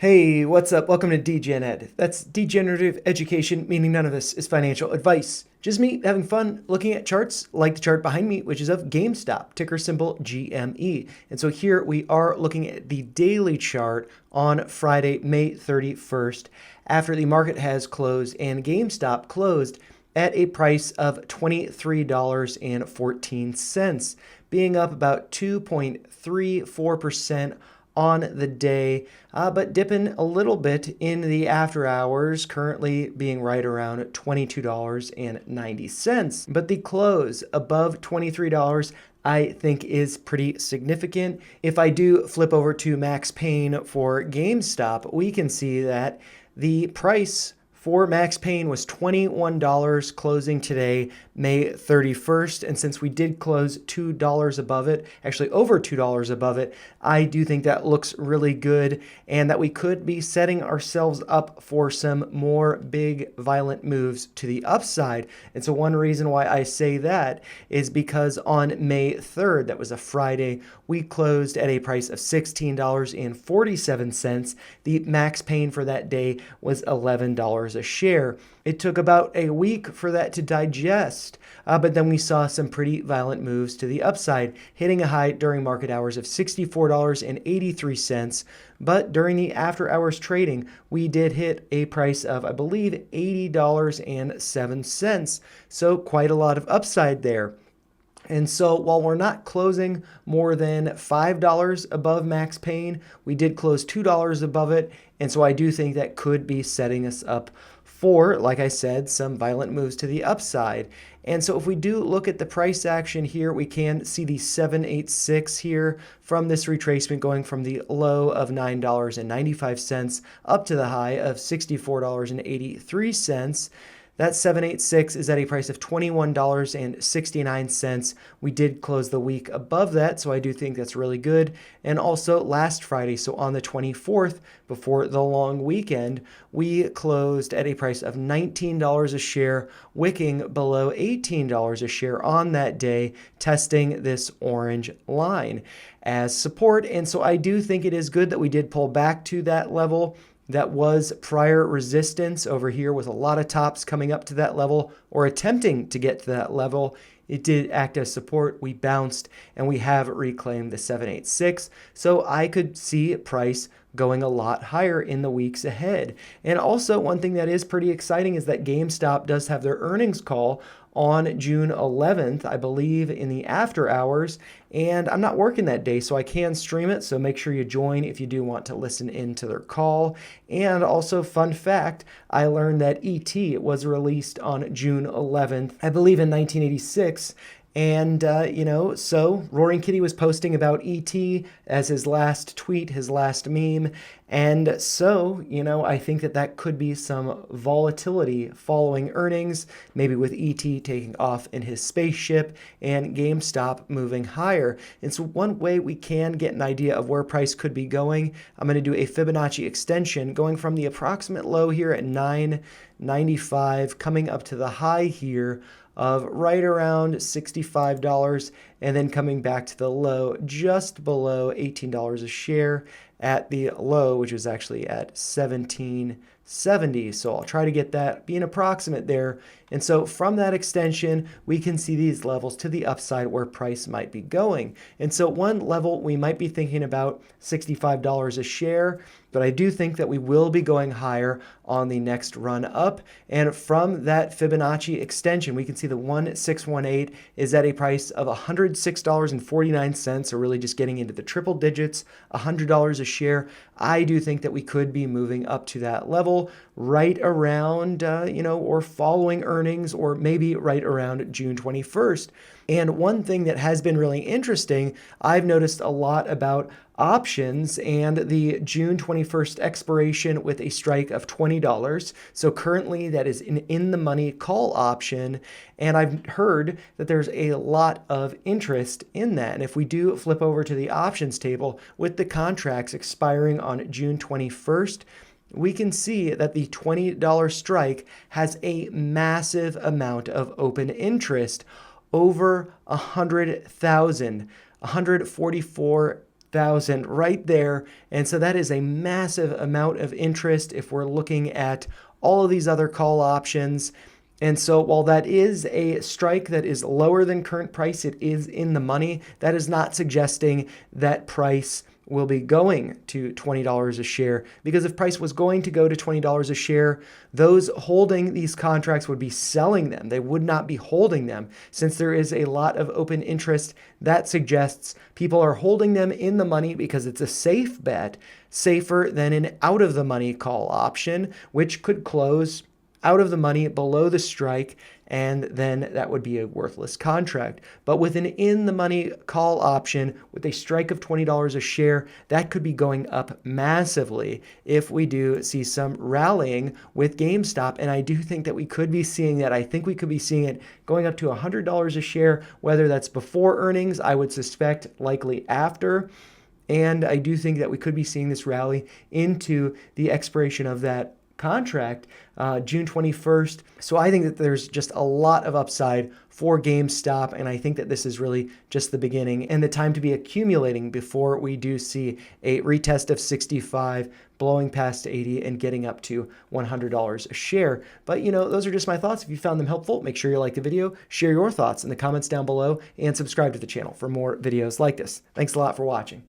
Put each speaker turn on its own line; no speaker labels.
Hey, what's up? Welcome to DGen Ed. That's degenerative education, meaning none of this is financial advice. Just me having fun looking at charts, like the chart behind me, which is of GameStop, ticker symbol GME. And so here we are looking at the daily chart on Friday, May 31st, after the market has closed and GameStop closed at a price of $23.14, being up about 2.34% on the day, but dipping a little bit in the after hours, currently being right around $22.90. But the close above $23 I think is pretty significant. If I do flip over to Max Payne for GameStop, we can see that the price for Max Payne was $21 closing today, May 31st. And since we did close $2 above it, actually over $2 above it, I do think that looks really good and that we could be setting ourselves up for some more big violent moves to the upside. And so one reason why I say that is because on May 3rd, that was a Friday, we closed at a price of $16.47. The Max Payne for that day was $11 a share. It took about a week for that to digest, but then we saw some pretty violent moves to the upside, hitting a high during market hours of $64.83. But during the after hours trading, we did hit a price of, I believe, $80.07. So quite a lot of upside there. And so while we're not closing more than $5 above Max Payne, we did close $2 above it. And so I do think that could be setting us up for, like I said, some violent moves to the upside. And so if we do look at the price action here, we can see the 786 here from this retracement going from the low of $9.95 up to the high of $64.83. That 786 is at a price of $21.69. We did close the week above that, so I do think that's really good. And also last Friday, so on the 24th, before the long weekend, we closed at a price of $19 a share, wicking below $18 a share on that day, testing this orange line as support. And so I do think it is good that we did pull back to that level. That was prior resistance over here with a lot of tops coming up to that level or attempting to get to that level. It did act as support. We bounced and we have reclaimed the 786. So I could see price going a lot higher in the weeks ahead. And also one thing that is pretty exciting is that GameStop does have their earnings call on June 11th, I believe, in the after hours. And I'm not working that day, so I can stream it. So make sure you join if you do want to listen in to their call. And also, fun fact, I learned that E.T. was released on June 11th, I believe in 1986. And, so Roaring Kitty was posting about E.T. as his last tweet, his last meme. And so, I think that could be some volatility following earnings, maybe with E.T. taking off in his spaceship and GameStop moving higher. And so one way we can get an idea of where price could be going, I'm going to do a Fibonacci extension going from the approximate low here at 9.95 coming up to the high here of right around $65 and then coming back to the low just below $18 a share at the low, which was actually at $17.70. So I'll try to get that, be an approximate there. And so from that extension, we can see these levels to the upside where price might be going. And so one level we might be thinking about $65 a share, but I do think that we will be going higher on the next run up. And from that Fibonacci extension, we can see the 1618 is at a price of $106.49. So really just getting into the triple digits, $100 a share. I do think that we could be moving up to that level right around, or following earnings, or maybe right around June 21st. And one thing that has been really interesting, I've noticed a lot about options and the June 21st expiration with a strike of $20. So currently that is an in-the-money call option. And I've heard that there's a lot of interest in that. And if we do flip over to the options table with the contracts expiring on June 21st, we can see that the $20 strike has a massive amount of open interest, over 144 $100,000 right there. And so that is a massive amount of interest if we're looking at all of these other call options. And so while that is a strike that is lower than current price, it is in the money. That is not suggesting that price will be going to $20 a share, because if price was going to go to $20 a share, those holding these contracts would be selling them. They would not be holding them. Since there is a lot of open interest, that suggests people are holding them in the money because it's a safe bet, safer than an out of the money call option, which could close out of the money below the strike, and then that would be a worthless contract. But with an in the money call option with a strike of $20 a share, that could be going up massively if we do see some rallying with GameStop. And I do think that we could be seeing that. I think we could be seeing it going up to $100 a share, whether that's before earnings, I would suspect likely after. And I do think that we could be seeing this rally into the expiration of that contract, June 21st. So I think that there's just a lot of upside for GameStop, and I think that this is really just the beginning and the time to be accumulating before we do see a retest of 65, blowing past 80 and getting up to $100 a share. But those are just my thoughts. If you found them helpful, make sure you like the video, share your thoughts in the comments down below, and subscribe to the channel for more videos like this. Thanks a lot for watching.